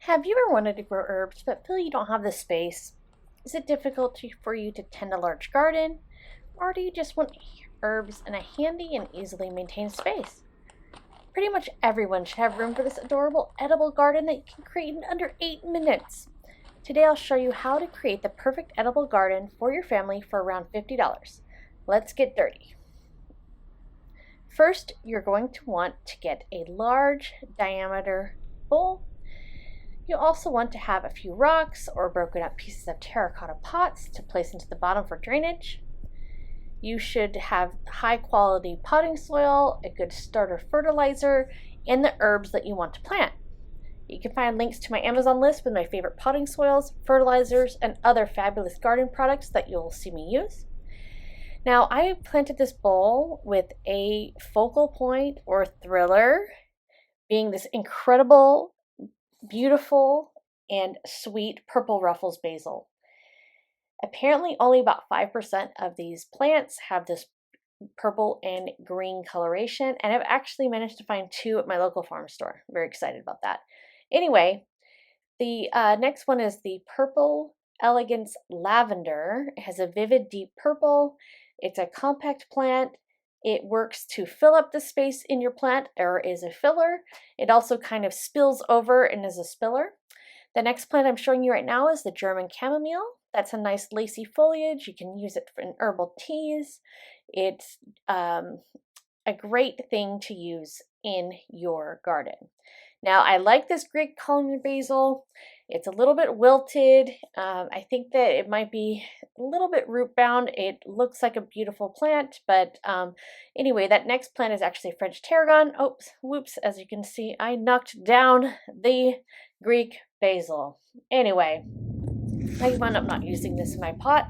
Have you ever wanted to grow herbs but feel you don't have the space? Is it difficult for you to tend a large garden? Or do you just want herbs in a handy and easily maintained space? Pretty much everyone should have room for this adorable edible garden that you can create in under 8 minutes. Today I'll show you how to create the perfect edible garden for your family for around $50. Let's get dirty. First, you're going to want to get a large diameter bowl. You also want to have a few rocks or broken up pieces of terracotta pots to place into the bottom for drainage. You should have high quality potting soil, a good starter fertilizer, and the herbs that you want to plant. You can find links to my Amazon list with my favorite potting soils, fertilizers, and other fabulous garden products that you'll see me use. Now, I planted this bowl with a focal point or thriller being this incredible, beautiful, and sweet purple Ruffles basil. Apparently only about 5% of these plants have this purple and green coloration, and I've actually managed to find 2 at my local farm store. I'm very excited about that. Anyway, the next one is the Purple Elegance Lavender. It has a vivid deep purple. It's a compact plant. It works to fill up the space in your plant or is a filler. It also kind of spills over and is a spiller. The next plant I'm showing you right now is the German chamomile. That's a nice lacy foliage. You can use it in herbal teas. It's a great thing to use in your garden. Now, I like this Greek columnar basil. It's a little bit wilted. I think that it might be a little bit root bound. It looks like a beautiful plant, but anyway, that next plant is actually French tarragon. Oops, whoops, as you can see, I knocked down the Greek basil. Anyway, I wound up not using this in my pot,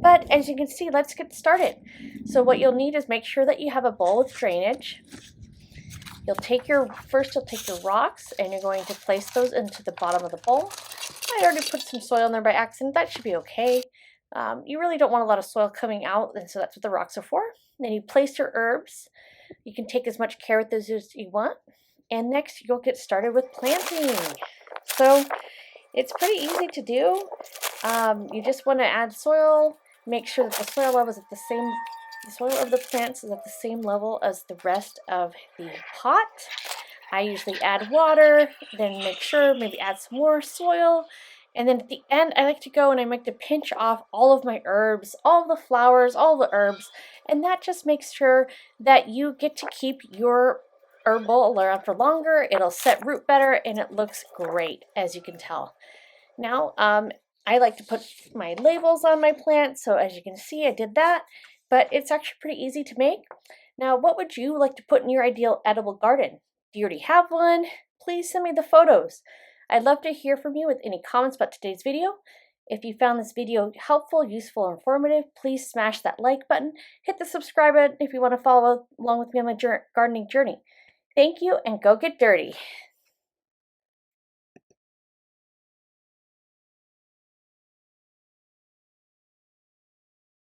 but as you can see, let's get started. So what you'll need is make sure that you have a bowl with drainage. You'll take your rocks and you're going to place those into the bottom of the bowl. I already put some soil in there by accident. That should be okay. You really don't want a lot of soil coming out, and so that's what the rocks are for. Then you place your herbs. You can take as much care with those as you want. And next you'll get started with planting. So it's pretty easy to do. You just want to add soil. Make sure that the soil level is at the soil of the plants is at the same level as the rest of the pot. I usually add water, then make sure, maybe add some more soil. And then at the end, I like to go and I like to pinch off all of my herbs, all the flowers, all the herbs. And that just makes sure that you get to keep your herb bowl around for longer. It'll set root better and it looks great, as you can tell. Now, I like to put my labels on my plants. So as you can see, I did that. But it's actually pretty easy to make. Now, what would you like to put in your ideal edible garden? Do you already have one? Please send me the photos. I'd love to hear from you with any comments about today's video. If you found this video helpful, useful, or informative, please smash that like button. Hit the subscribe button if you want to follow along with me on my gardening journey. Thank you, and go get dirty.